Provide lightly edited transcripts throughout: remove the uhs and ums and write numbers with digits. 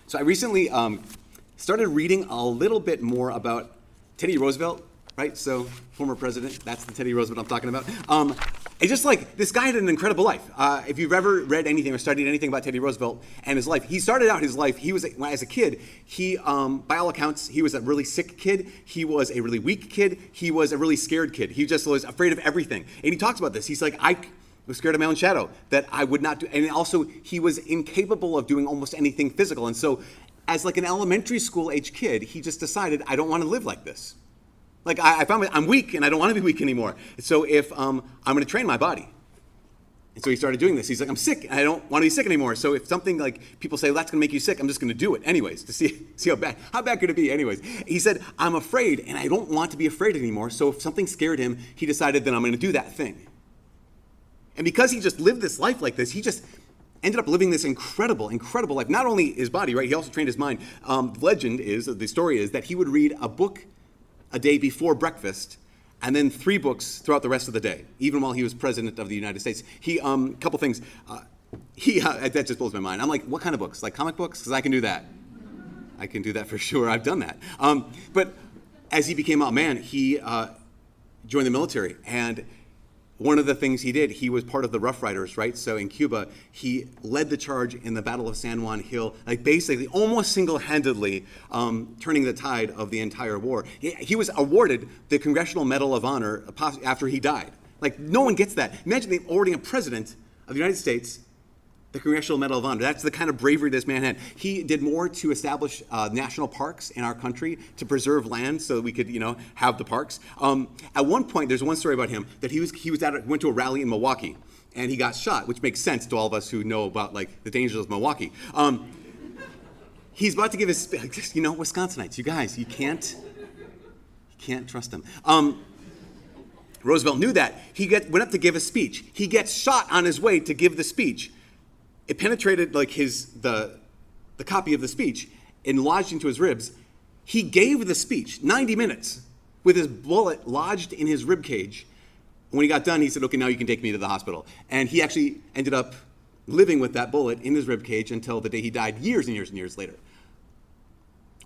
So I recently started reading a little bit more about Teddy Roosevelt, right? So former president, that's the Teddy Roosevelt I'm talking about. It's just like, this guy had an incredible life. If you've ever read anything or studied anything about Teddy Roosevelt and his life, he started out his life, as a kid, by all accounts, he was a really sick kid, he was a really weak kid, he was a really scared kid. He just was afraid of everything. And he talks about this. He's like, I was scared of my own shadow, that I would not do, and also he was incapable of doing almost anything physical. And so as like an elementary school age kid, he just decided, I don't want to live like this. Like I found I'm weak and I don't want to be weak anymore. So if I'm going to train my body. And so he started doing this. He's like, I'm sick and I don't want to be sick anymore. So if something like people say, well, that's going to make you sick, I'm just going to do it anyways to see how bad could it be anyways. He said, I'm afraid and I don't want to be afraid anymore. So if something scared him, he decided that I'm going to do that thing. And because he just lived this life like this, he just ended up living this incredible life. Not only his body, right? He also trained his mind. The story is that he would read a book a day before breakfast, and then 3 books throughout the rest of the day, even while he was president of the United States. He, couple things, that just blows my mind. I'm like, what kind of books? Like comic books? Because I can do that. I can do that for sure. I've done that. But as he became a man, he joined the military, and one of the things he did, he was part of the Rough Riders, right? So in Cuba, he led the charge in the Battle of San Juan Hill, like basically almost single-handedly turning the tide of the entire war. He was awarded the Congressional Medal of Honor after he died. Like, no one gets that. Imagine awarding a president of the United States the Congressional Medal of Honor. That's the kind of bravery this man had. He did more to establish national parks in our country, to preserve land so that we could, have the parks. At one point, there's one story about him that he went to a rally in Milwaukee and he got shot, which makes sense to all of us who know about like the dangers of Milwaukee. He's about to give his, Wisconsinites, you guys, you can't trust them. Roosevelt knew that. He went up to give a speech. He gets shot on his way to give the speech. It penetrated like the copy of the speech and lodged into his ribs. He gave the speech, 90 minutes, with his bullet lodged in his rib cage. When he got done, he said, okay, now you can take me to the hospital. And he actually ended up living with that bullet in his rib cage until the day he died, years and years and years later.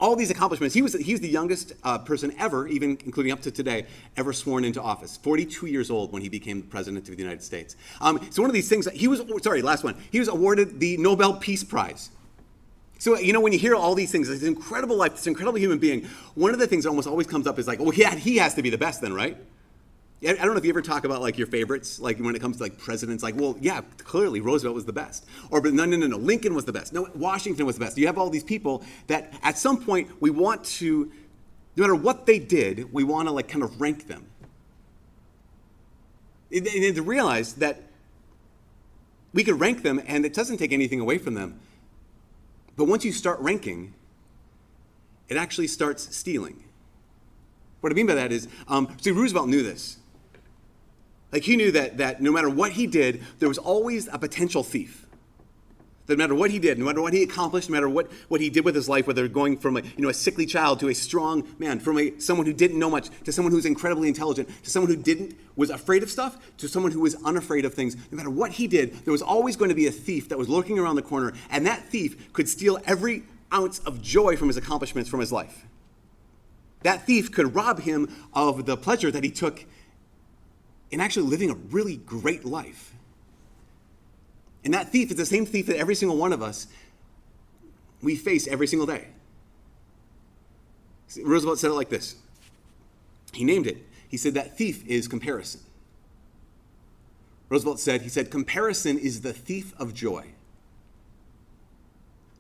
All these accomplishments, he was the youngest person ever, even including up to today, ever sworn into office. 42 years old when he became president of the United States. So one of these things, last one, he was awarded the Nobel Peace Prize. So, when you hear all these things, this incredible life, this incredible human being, one of the things that almost always comes up is like, well, he has to be the best then, right? I don't know if you ever talk about like your favorites, like when it comes to like presidents, like, well, yeah, clearly Roosevelt was the best. Or, but no, Lincoln was the best. No, Washington was the best. You have all these people that at some point we want to, no matter what they did, we want to like kind of rank them. And to realize that we could rank them and it doesn't take anything away from them. But once you start ranking, it actually starts stealing. What I mean by that is, Roosevelt knew this. Like he knew that no matter what he did, there was always a potential thief. That no matter what he did, no matter what he accomplished, no matter what he did with his life, whether going from a sickly child to a strong man, from someone who didn't know much to someone who was incredibly intelligent, to someone who was afraid of stuff, to someone who was unafraid of things, no matter what he did, there was always going to be a thief that was lurking around the corner, and that thief could steal every ounce of joy from his accomplishments, from his life. That thief could rob him of the pleasure that he took in actually living a really great life. And that thief is the same thief that every single one of us, we face every single day. Roosevelt said it like this. He named it. He said that thief is comparison. Roosevelt said, comparison is the thief of joy.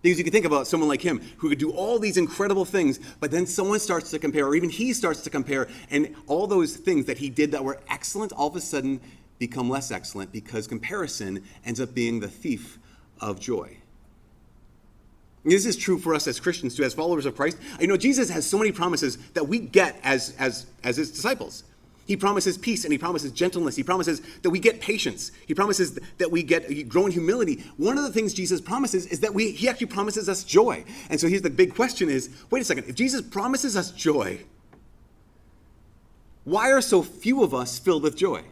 Because you can think about someone like him who could do all these incredible things, but then someone starts to compare, or even he starts to compare, and all those things that he did that were excellent all of a sudden become less excellent because comparison ends up being the thief of joy. And this is true for us as Christians too, as followers of Christ. Jesus has so many promises that we get as his disciples. He promises peace and he promises gentleness. He promises that we get patience. He promises that we grow in humility. One of the things Jesus promises is that he actually promises us joy. And so here's the big question is, wait a second, if Jesus promises us joy, why are so few of us filled with joy?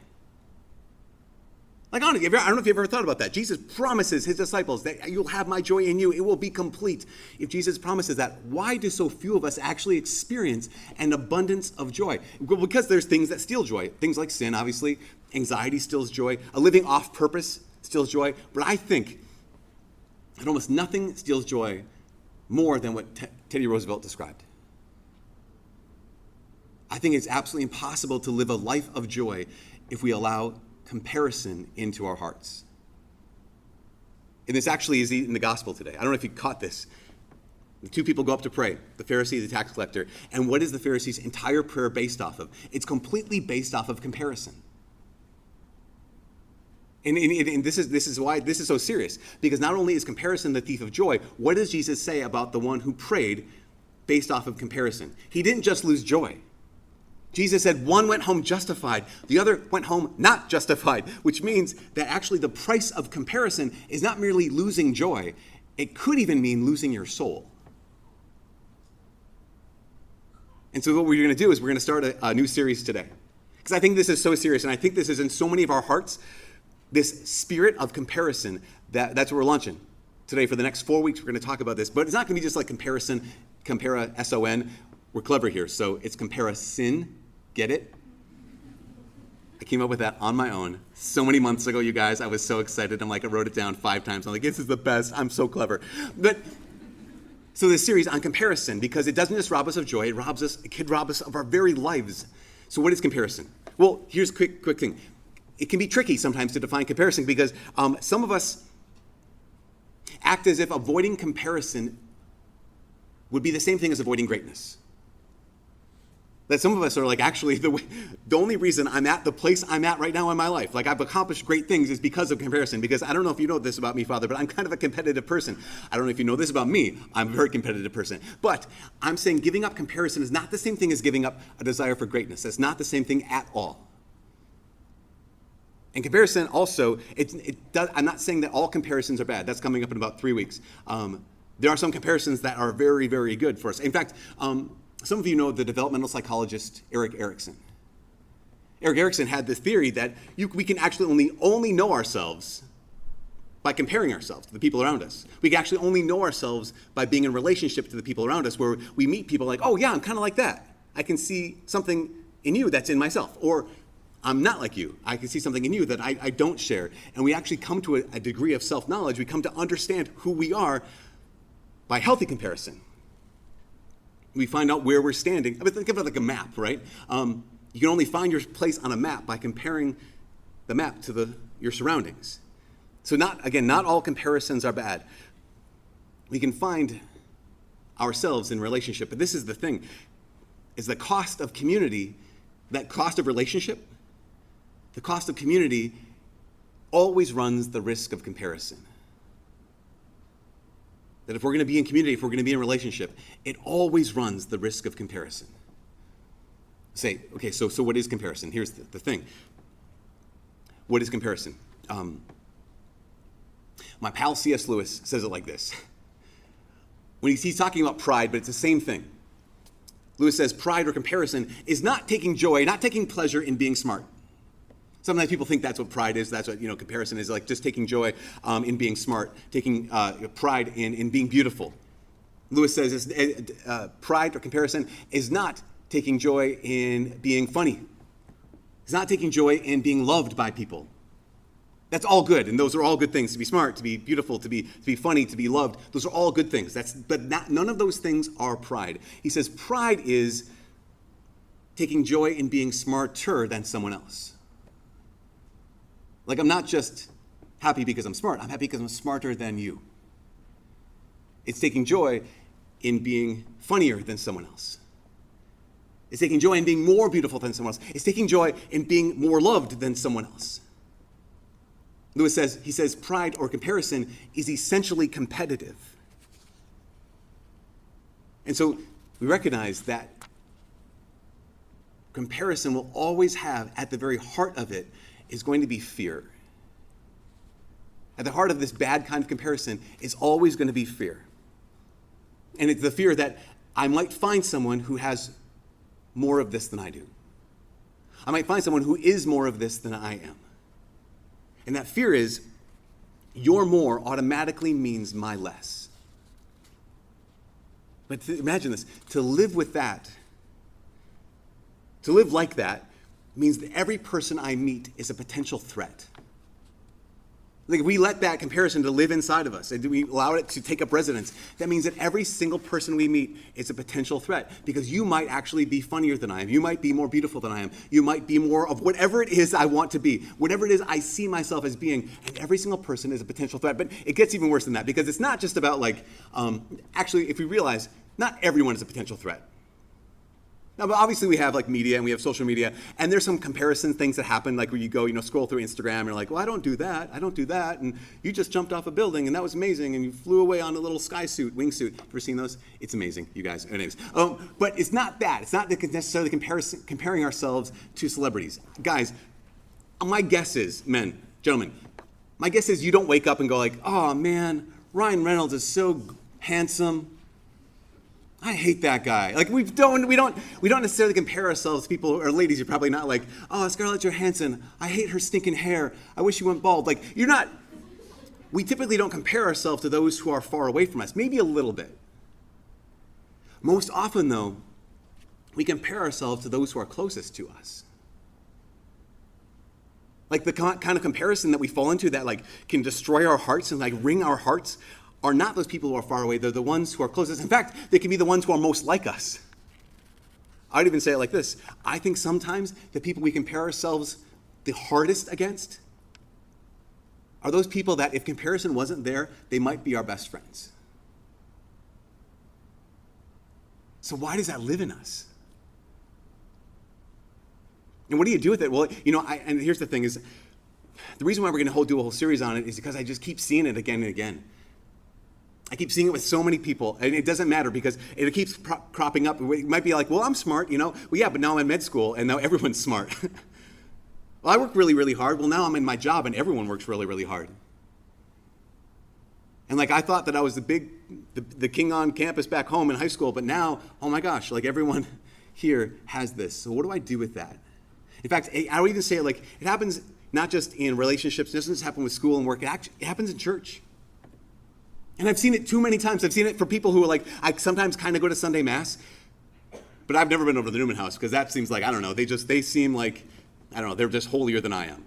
Like, I don't know if you've ever thought about that. Jesus promises his disciples that you'll have my joy in you. It will be complete. If Jesus promises that, why do so few of us actually experience an abundance of joy? Well, because there's things that steal joy. Things like sin, obviously. Anxiety steals joy. A living off purpose steals joy. But I think that almost nothing steals joy more than what Teddy Roosevelt described. I think it's absolutely impossible to live a life of joy if we allow comparison into our hearts. And this actually is in the gospel today. I don't know if you caught this. The two people go up to pray, the Pharisee and the tax collector. And what is the Pharisee's entire prayer based off of? It's completely based off of comparison. And this is why this is so serious. Because not only is comparison the thief of joy, what does Jesus say about the one who prayed based off of comparison? He didn't just lose joy. Jesus said one went home justified, the other went home not justified, which means that actually the price of comparison is not merely losing joy. It could even mean losing your soul. And so what we're going to do is we're going to start a new series today. Because I think this is so serious, and I think this is in so many of our hearts, this spirit of comparison, that's what we're launching today. For the next 4 weeks, we're going to talk about this. But it's not going to be just like comparison, compara, S-O-N. We're clever here, so it's CompariSIN. Get it? I came up with that on my own so many months ago, you guys. I was so excited. I wrote it down 5 times. I'm like, this is the best. I'm so clever. But so this series on comparison, because it doesn't just rob us of joy, it could rob us of our very lives. So what is comparison? Well, here's a quick thing. It can be tricky sometimes to define comparison because some of us act as if avoiding comparison would be the same thing as avoiding greatness. That some of us are like, actually, the only reason I'm at the place I'm at right now in my life, like I've accomplished great things, is because of comparison. Because I don't know if you know this about me, Father, but I'm kind of a competitive person. I don't know if you know this about me. I'm a very competitive person. But I'm saying giving up comparison is not the same thing as giving up a desire for greatness. That's not the same thing at all. And comparison also, I'm not saying that all comparisons are bad. That's coming up in about 3 weeks. There are some comparisons that are very, very good for us. In fact, some of you know the developmental psychologist Erik Erikson. Erik Erikson had this theory that we can actually only know ourselves by comparing ourselves to the people around us. We can actually only know ourselves by being in relationship to the people around us, where we meet people like, oh yeah, I'm kind of like that. I can see something in you that's in myself. Or I'm not like you. I can see something in you that I don't share. And we actually come to a degree of self-knowledge. We come to understand who we are by healthy comparison. We find out where we're standing. I mean, think of it like a map, right? You can only find your place on a map by comparing the map to your surroundings. So not all comparisons are bad. We can find ourselves in relationship. But this is the thing, is the cost of community, that cost of relationship, the cost of community always runs the risk of comparison. That if we're going to be in community, if we're going to be in a relationship, it always runs the risk of comparison. Say, okay, so what is comparison? Here's the thing. What is comparison? My pal C.S. Lewis says it like this. When he's talking about pride, but it's the same thing. Lewis says pride or comparison is not taking joy, not taking pleasure in being smart. Sometimes people think that's what pride is. That's what comparison is, like just taking joy in being smart, taking pride in being beautiful. Lewis says pride or comparison is not taking joy in being funny. It's not taking joy in being loved by people. That's all good, and those are all good things. To be smart, to be beautiful, to be funny, to be loved. Those are all good things. None of those things are pride. He says pride is taking joy in being smarter than someone else. Like, I'm not just happy because I'm smart. I'm happy because I'm smarter than you. It's taking joy in being funnier than someone else. It's taking joy in being more beautiful than someone else. It's taking joy in being more loved than someone else. Lewis says pride or comparison is essentially competitive. And so we recognize that comparison will always have, at the very heart of it, is going to be fear. At the heart of this bad kind of comparison is always going to be fear. And it's the fear that I might find someone who has more of this than I do. I might find someone who is more of this than I am. And that fear is your more automatically means my less. But imagine this, to live with that, to live like that, means that every person I meet is a potential threat. Like, if we let that comparison to live inside of us, and we allow it to take up residence, that means that every single person we meet is a potential threat, because you might actually be funnier than I am. You might be more beautiful than I am. You might be more of whatever it is I want to be, whatever it is I see myself as being, and every single person is a potential threat. But it gets even worse than that, because it's not just about actually, if we realize, not everyone is a potential threat. Now, but obviously we have media and we have social media, and there's some comparison things that happen, like where you go, scroll through Instagram, and you're like, well, I don't do that, and you just jumped off a building, and that was amazing, and you flew away on a little wingsuit. Ever seen those? It's amazing, you guys. Anyways, but it's not that. It's not necessarily comparing ourselves to celebrities. Guys, my guess is, gentlemen, my guess is you don't wake up and go like, oh man, Ryan Reynolds is so handsome. I hate that guy. We don't necessarily compare ourselves to people, or ladies, you're probably not like, oh, Scarlett Johansson, I hate her stinking hair. I wish she went bald. We typically don't compare ourselves to those who are far away from us, maybe a little bit. Most often, though, we compare ourselves to those who are closest to us. The kind of comparison that we fall into that can destroy our hearts and wring our hearts are not those people who are far away. They're the ones who are closest. In fact, they can be the ones who are most like us. I would even say it like this. I think sometimes the people we compare ourselves the hardest against are those people that if comparison wasn't there, they might be our best friends. So why does that live in us? And what do you do with it? Well, and here's the thing is, the reason why we're going to do a whole series on it is because I just keep seeing it again and again. I keep seeing it with so many people, and it doesn't matter because it keeps cropping up. It might be like, well, I'm smart, Well, yeah, but now I'm in med school, and now everyone's smart. Well, I work really, really hard. Well, now I'm in my job, and everyone works really, really hard. And I thought that I was the king on campus back home in high school, but now, oh my gosh, everyone here has this. So what do I do with that? In fact, I would even say it happens not just in relationships. It doesn't just happen with school and work. It happens in church. And I've seen it too many times. I've seen it for people who are I sometimes kind of go to Sunday Mass, but I've never been over to the Newman House because that seems I don't know, they seem they're just holier than I am.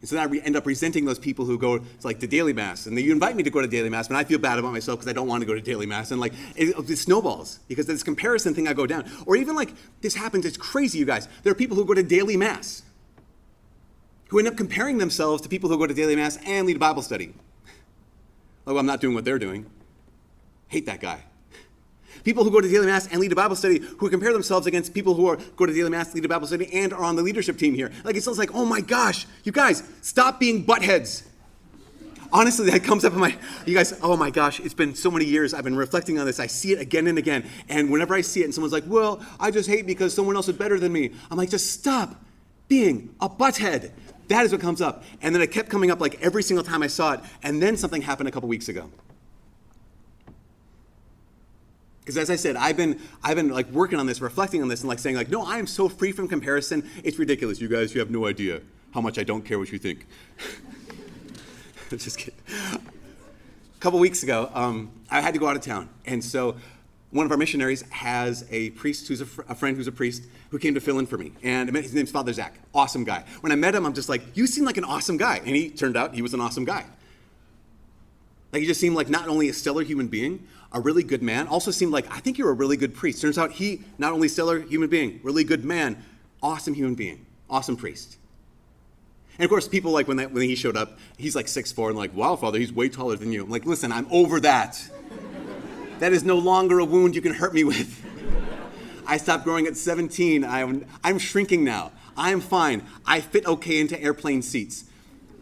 And so then I end up resenting those people who go to daily Mass. And you invite me to go to daily Mass, but I feel bad about myself because I don't want to go to daily Mass. And it snowballs because this comparison thing I go down. Or even this happens, it's crazy, you guys. There are people who go to daily Mass who end up comparing themselves to people who go to daily Mass and lead a Bible study. Oh, I'm not doing what they're doing. Hate that guy. People who go to daily Mass and lead a Bible study who compare themselves against people who go to daily Mass, lead a Bible study, and are on the leadership team here. It's almost oh my gosh, you guys, stop being buttheads. Honestly, that comes up you guys, oh my gosh, it's been so many years. I've been reflecting on this. I see it again and again. And whenever I see it and someone's like, well, I just hate because someone else is better than me. I'm just stop being a butthead. That is what comes up. And then it kept coming up every single time I saw it. And then something happened a couple weeks ago. Because as I said, I've been working on this, reflecting on this, and saying no, I am so free from comparison. It's ridiculous, you guys. You have no idea how much I don't care what you think. Just kidding. A couple weeks ago, I had to go out of town, and so one of our missionaries has a priest who's a friend who's a priest who came to fill in for me. And his name's Father Zach. Awesome guy. When I met him, I'm just you seem like an awesome guy. And he turned out he was an awesome guy. He just seemed not only a stellar human being, a really good man, also seemed I think you're a really good priest. Turns out he, not only stellar human being, really good man, awesome human being, awesome priest. And of course, people when he showed up, he's 6'4", and wow, Father, he's way taller than you. I'm listen, I'm over that. That is no longer a wound you can hurt me with. I stopped growing at 17. I'm shrinking now. I am fine. I fit okay into airplane seats.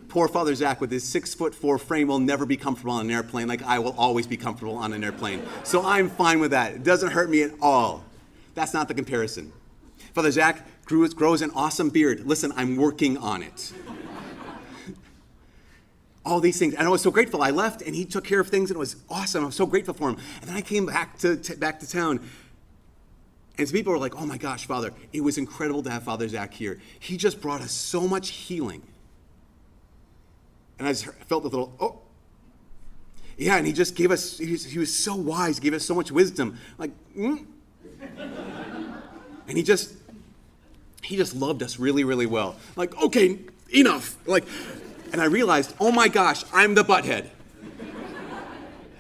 Poor Father Zach with his 6'4" frame will never be comfortable on an airplane I will always be comfortable on an airplane. So I'm fine with that. It doesn't hurt me at all. That's not the comparison. Father Zach grows an awesome beard. Listen, I'm working on it. All these things. And I was so grateful. I left and he took care of things and it was awesome. I was so grateful for him. And then I came back to town. And some people were oh my gosh, Father, it was incredible to have Father Zach here. He just brought us so much healing. And I just felt a little, oh. Yeah, and he just gave us, he was so wise, gave us so much wisdom. Like, And he just loved us really, really well. Like, okay, enough. Like, and I realized, oh my gosh, I'm the butthead.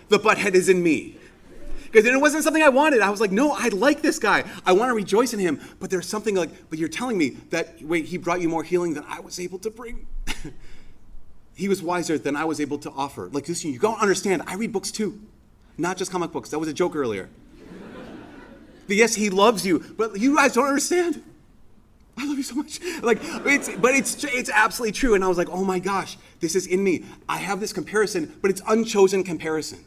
The butthead is in me. Because it wasn't something I wanted. I was like, no, I like this guy. I want to rejoice in him. But there's something like, but you're telling me that, wait, he brought you more healing than I was able to bring. He was wiser than I was able to offer. Like, listen, you don't understand. I read books too, not just comic books. That was a joke earlier. But yes, he loves you, but you guys don't understand. I love you so much. Like, it's absolutely true. And I was like, oh my gosh, this is in me. I have this comparison, but it's unchosen comparison.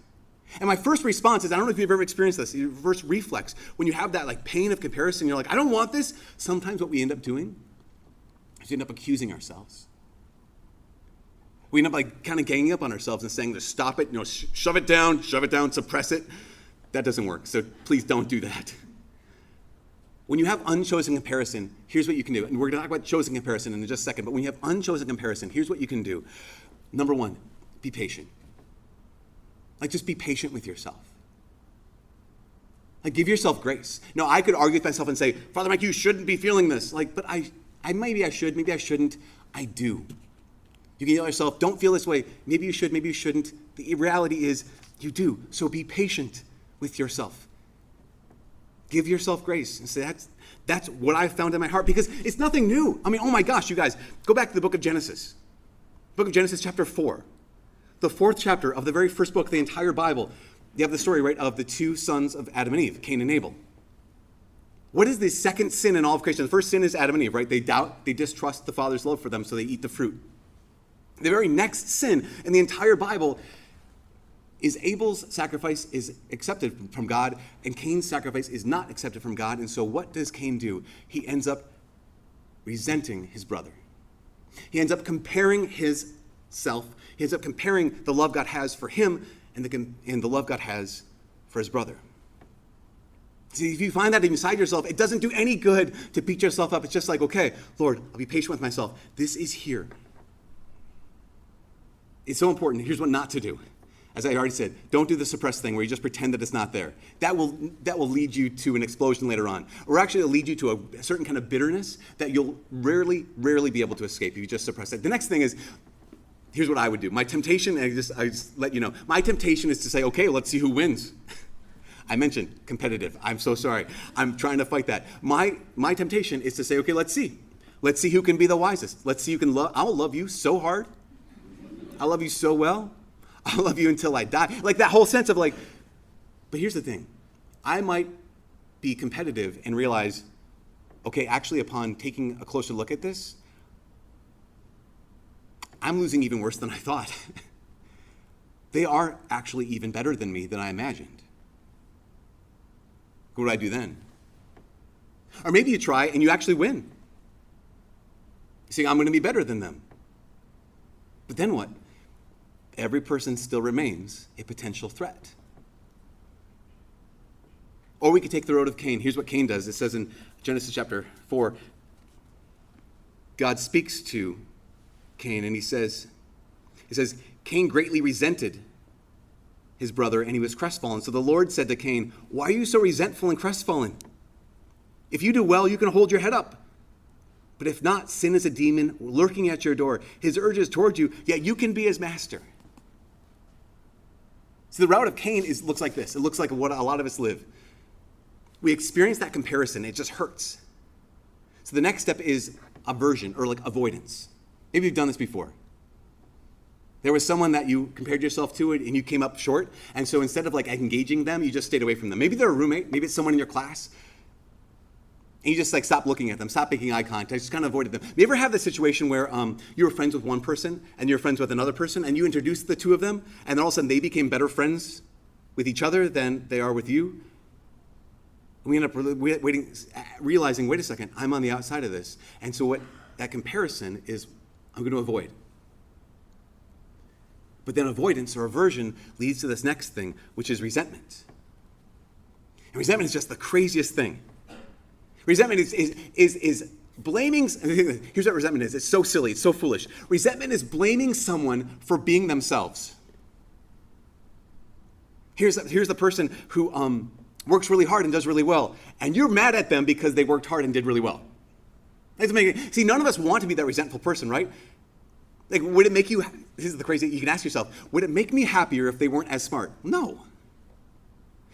And my first response is, I don't know if you've ever experienced this, your first reflex, when you have that like pain of comparison, you're like, I don't want this. Sometimes what we end up doing is we end up accusing ourselves. We end up like kind of ganging up on ourselves and saying, just stop it, shove it down, suppress it. That doesn't work. So please don't do that. When you have unchosen comparison, here's what you can do. And we're going to talk about chosen comparison in just a second, but when you have unchosen comparison, here's what you can do. Number one, be patient. Like, just be patient with yourself. Like, give yourself grace. No, I could argue with myself and say, Father Mike, you shouldn't be feeling this. Like, but I maybe I should, maybe I shouldn't. I do. You can yell at yourself, don't feel this way. Maybe you should, maybe you shouldn't. The reality is, you do. So be patient with yourself. Give yourself grace and say, that's what I found in my heart, because it's nothing new. I mean, oh my gosh, you guys, go back to the book of Genesis. Book of Genesis chapter 4. The 4th chapter of the very first book of the entire Bible. You have the story, right, of the two sons of Adam and Eve, Cain and Abel. What is the second sin in all of creation? The first sin is Adam and Eve, right? They doubt, they distrust the Father's love for them, so they eat the fruit. The very next sin in the entire Bible is Abel's sacrifice is accepted from God, and Cain's sacrifice is not accepted from God. And so what does Cain do? He ends up resenting his brother. He ends up comparing his self. He ends up comparing the love God has for him and the love God has for his brother. See, if you find that inside yourself, it doesn't do any good to beat yourself up. It's just like, okay, Lord, I'll be patient with myself. This is here. It's so important. Here's what not to do. As I already said, don't do the suppressed thing where you just pretend that it's not there. That will lead you to an explosion later on. Or actually it'll lead you to a certain kind of bitterness that you'll rarely be able to escape if you just suppress it. The next thing is, here's what I would do. My temptation, I just let you know, my temptation is to say, okay, let's see who wins. I mentioned competitive. I'm so sorry. I'm trying to fight that. My temptation is to say, okay, let's see. Let's see who can be the wisest. Let's see who can love. I'll love you so hard. I love you so well. I'll love you until I die. Like that whole sense of like, but here's the thing. I might be competitive and realize, okay, actually upon taking a closer look at this, I'm losing even worse than I thought. They are actually even better than me than I imagined. What do I do then? Or maybe you try and you actually win. You say, I'm going to be better than them. But then what? Every person still remains a potential threat. Or we could take the road of Cain. Here's what Cain does. It says in Genesis chapter 4, God speaks to Cain and he says, Cain greatly resented his brother and he was crestfallen. So the Lord said to Cain, why are you so resentful and crestfallen? If you do well, you can hold your head up. But if not, sin is a demon lurking at your door. His urges toward you, yet you can be his master. So the route of Cain looks like this. It looks like what a lot of us live. We experience that comparison. It just hurts. So the next step is aversion or like avoidance. Maybe you've done this before. There was someone that you compared yourself to and you came up short. And so instead of like engaging them, you just stayed away from them. Maybe they're a roommate. Maybe it's someone in your class. And you just like stop looking at them, stop making eye contact, just kind of avoided them. You ever have this situation where you were friends with one person and you're friends with another person and you introduced the two of them and then all of a sudden they became better friends with each other than they are with you? And we end up realizing, wait a second, I'm on the outside of this. And so what that comparison is, I'm going to avoid. But then avoidance or aversion leads to this next thing, which is resentment. And resentment is just the craziest thing. Resentment is Here's what resentment is. It's so silly. It's so foolish. Resentment is blaming someone for being themselves. Here's the person who works really hard and does really well, and you're mad at them because they worked hard and did really well. See, none of us want to be that resentful person, right? Like, would it make you, this is the crazy, you can ask yourself, would it make me happier if they weren't as smart? No.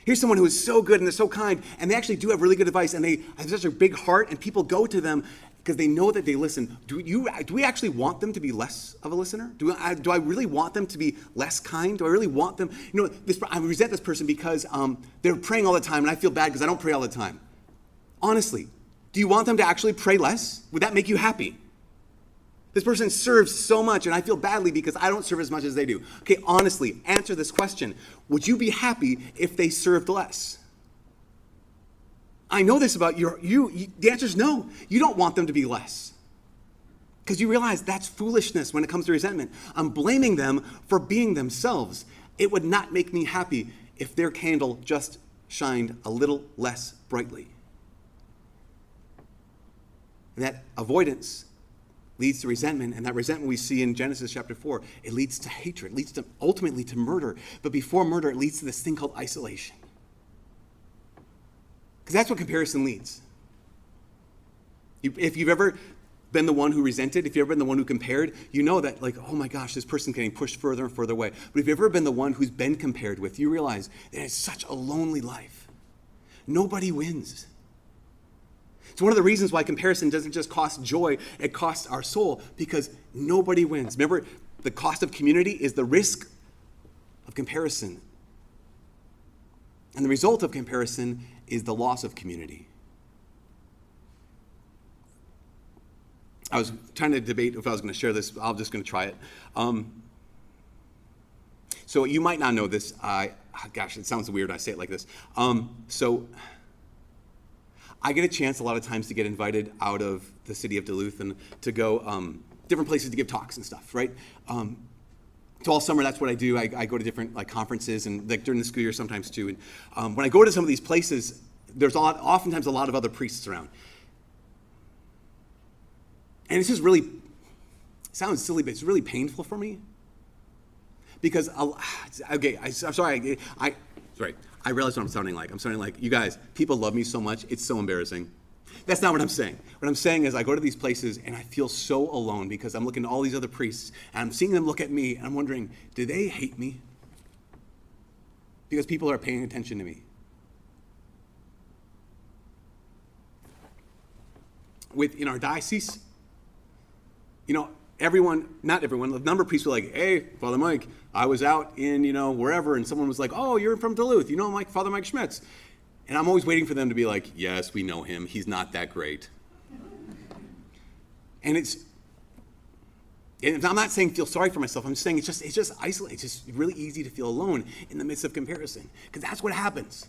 Here's someone who is so good and they're so kind, and they actually do have really good advice, and they have such a big heart, and people go to them because they know that they listen. Do we actually want them to be less of a listener? Do I really want them to be less kind? Do I really want them? I resent this person because they're praying all the time, and I feel bad because I don't pray all the time. Honestly, do you want them to actually pray less? Would that make you happy? This person serves so much, and I feel badly because I don't serve as much as they do. Okay, honestly, answer this question. Would you be happy if they served less? I know this about you. The answer is no. You don't want them to be less. Because you realize that's foolishness when it comes to resentment. I'm blaming them for being themselves. It would not make me happy if their candle just shined a little less brightly. And that avoidance leads to resentment, and that resentment we see in Genesis chapter 4, it leads to hatred, it leads to ultimately to murder. But before murder, it leads to this thing called isolation. Because that's what comparison leads. If you've ever been the one who resented, if you've ever been the one who compared, you know that, like, oh my gosh, this person's getting pushed further and further away. But if you've ever been the one who's been compared with, you realize that it's such a lonely life. Nobody wins. It's one of the reasons why comparison doesn't just cost joy, it costs our soul, because nobody wins. Remember, the cost of community is the risk of comparison. And the result of comparison is the loss of community. I was trying to debate if I was going to share this. I'm just going to try it. So you might not know this. Gosh, it sounds weird when I say it like this. So I get a chance a lot of times to get invited out of the city of Duluth and to go different places to give talks and stuff, right? So all summer, that's what I do. I go to different conferences and during the school year sometimes too. And when I go to some of these places, there's oftentimes a lot of other priests around. And it's just really, it sounds silly, but it's really painful for me. Because, I'm sorry, I realize what I'm sounding like. I'm sounding like, you guys, people love me so much, it's so embarrassing. That's not what I'm saying. What I'm saying is I go to these places and I feel so alone because I'm looking at all these other priests and I'm seeing them look at me and I'm wondering, do they hate me? Because people are paying attention to me. In our diocese, not everyone, a number of priests were like, hey, Father Mike, I was out in, wherever, and someone was like, oh, you're from Duluth, Father Mike Schmitz. And I'm always waiting for them to be like, yes, we know him, he's not that great. And I'm not saying feel sorry for myself, I'm just saying it's just isolating. It's just really easy to feel alone in the midst of comparison, because that's what happens.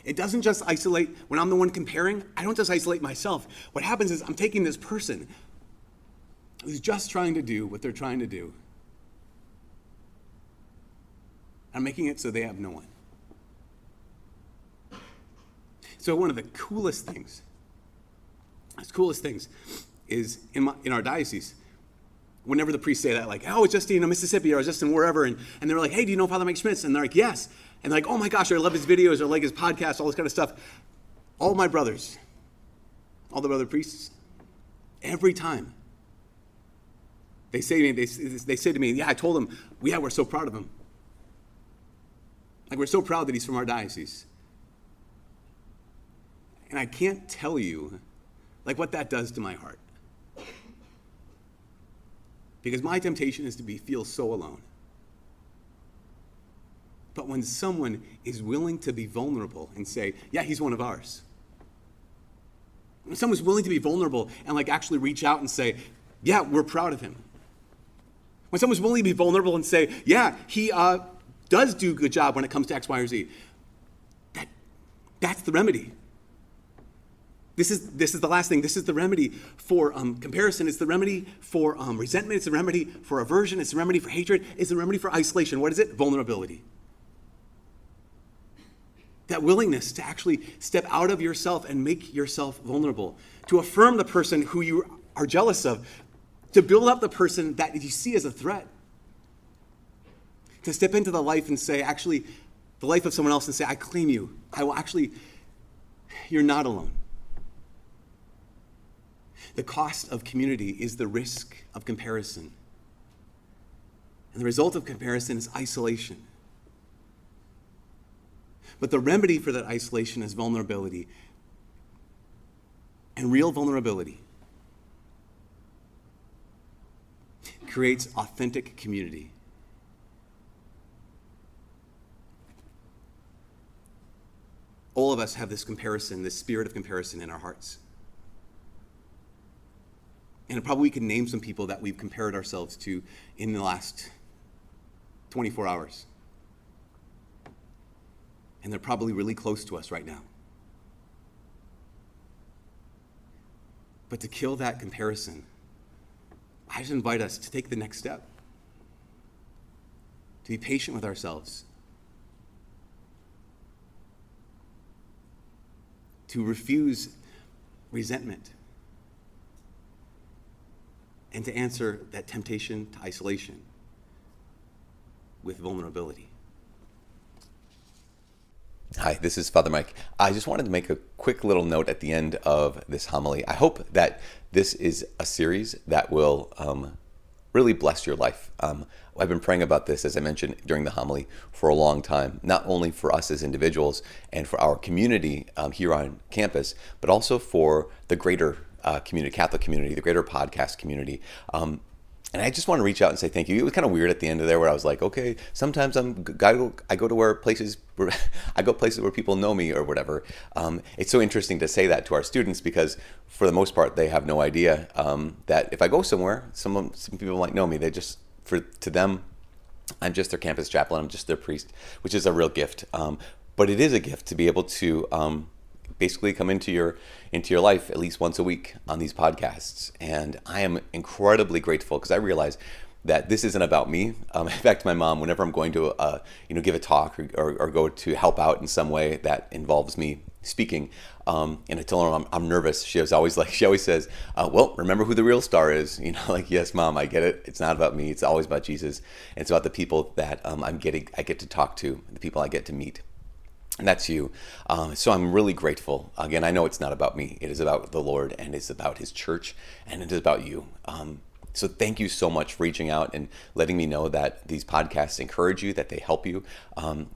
It doesn't just isolate, when I'm the one comparing, I don't just isolate myself. What happens is I'm taking this person who's just trying to do what they're trying to do. I'm making it so they have no one. So one of the coolest things is in our diocese, whenever the priests say that, like, oh, it's just in Mississippi or it's just in wherever, and they're like, hey, do you know Father Mike Schmitz? And they're like, yes. And they're like, oh my gosh, I love his videos, or like his podcast, all this kind of stuff. All my brothers, all the other priests, every time, they say to me, yeah, I told them, yeah, we're so proud of him. Like, we're so proud that he's from our diocese. And I can't tell you, what that does to my heart. Because my temptation is to feel so alone. But when someone is willing to be vulnerable and say, yeah, he's one of ours. When someone's willing to be vulnerable and actually reach out and say, yeah, we're proud of him. When someone's willing to be vulnerable and say, yeah, he does do a good job when it comes to X, Y, or Z, that's the remedy. This is the last thing. This is the remedy for comparison. It's the remedy for resentment. It's the remedy for aversion. It's the remedy for hatred. It's the remedy for isolation. What is it? Vulnerability. That willingness to actually step out of yourself and make yourself vulnerable, to affirm the person who you are jealous of, to build up the person that you see as a threat, to step into the life and say, actually, the life of someone else and say, I claim you. I will actually, you're not alone. The cost of community is the risk of comparison. And the result of comparison is isolation. But the remedy for that isolation is vulnerability. And real vulnerability creates authentic community. All of us have this comparison, this spirit of comparison in our hearts. And probably we can name some people that we've compared ourselves to in the last 24 hours. And they're probably really close to us right now. But to kill that comparison, I just invite us to take the next step. To be patient with ourselves. To refuse resentment. And to answer that temptation to isolation with vulnerability. Hi, this is Father Mike. I just wanted to make a quick little note at the end of this homily. I hope that this is a series that will really bless your life. I've been praying about this, as I mentioned during the homily, for a long time, not only for us as individuals and for our community here on campus, but also for the greater community, Catholic community, the greater podcast community. And I just want to reach out and say thank you. It was kind of weird at the end of there where I was like, okay, sometimes I go to places where people know me or whatever. It's so interesting to say that to our students because for the most part, they have no idea that if I go somewhere, some people might know me. To them, I'm just their campus chaplain. I'm just their priest, which is a real gift. But it is a gift to be able to basically come into your life at least once a week on these podcasts. And I am incredibly grateful because I realize that this isn't about me. In fact, my mom, whenever I'm going to give a talk or go to help out in some way that involves me speaking, and I tell her I'm nervous, she always says, well, remember who the real star is. Yes, Mom, I get it. It's not about me. It's always about Jesus. And it's about the people that I get to talk to, the people I get to meet. And that's you. So I'm really grateful. Again, I know it's not about me. It is about the Lord, and it's about His church, and it is about you. So thank you so much for reaching out and letting me know that these podcasts encourage you, that they help you.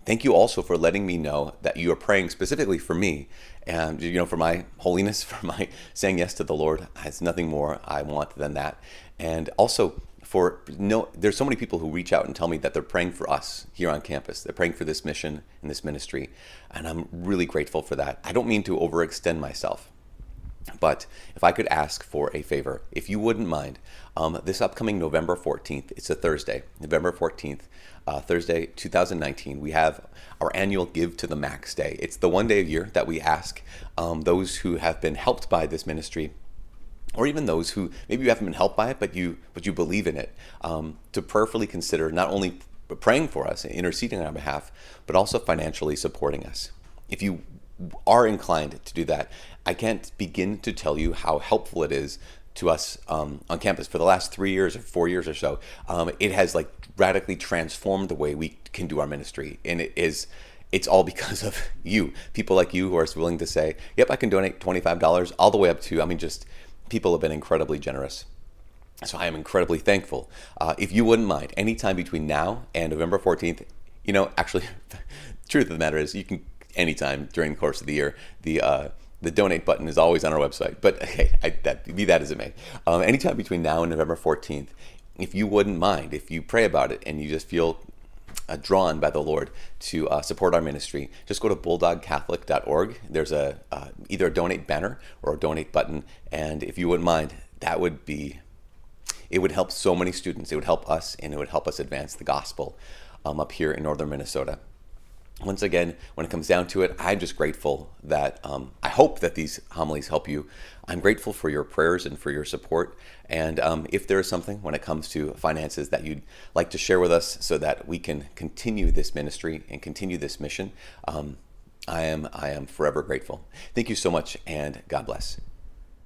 Thank you also for letting me know that you are praying specifically for me, and for my holiness, for my saying yes to the Lord. There's nothing more I want than that. And also, there's so many people who reach out and tell me that they're praying for us here on campus. They're praying for this mission and this ministry, and I'm really grateful for that. I don't mean to overextend myself, but if I could ask for a favor, if you wouldn't mind, this upcoming November 14th, it's a Thursday, November 14th, Thursday, 2019, we have our annual Give to the Max Day. It's the one day a year that we ask those who have been helped by this ministry, or even those who maybe you haven't been helped by it, but you believe in it, to prayerfully consider not only praying for us, interceding on our behalf, but also financially supporting us. If you are inclined to do that, I can't begin to tell you how helpful it is to us on campus. For the last 3 years or 4 years or so, it has radically transformed the way we can do our ministry, and it's all because of you, people like you who are willing to say, yep, I can donate $25 all the way up to, people have been incredibly generous. So I am incredibly thankful. If you wouldn't mind, anytime between now and November 14th, actually, truth of the matter is you can, anytime during the course of the year, the donate button is always on our website. But hey, be that as it may. Anytime between now and November 14th, if you wouldn't mind, if you pray about it and you just feel drawn by the Lord to support our ministry, just go to bulldogcatholic.org. There's either a donate banner or a donate button, and if you wouldn't mind, it would help so many students. It would help us, and it would help us advance the gospel up here in northern Minnesota. Once again, when it comes down to it, I'm just grateful that I hope that these homilies help you. I'm grateful for your prayers and for your support. And if there is something when it comes to finances that you'd like to share with us so that we can continue this ministry and continue this mission, I am forever grateful. Thank you so much, and God bless.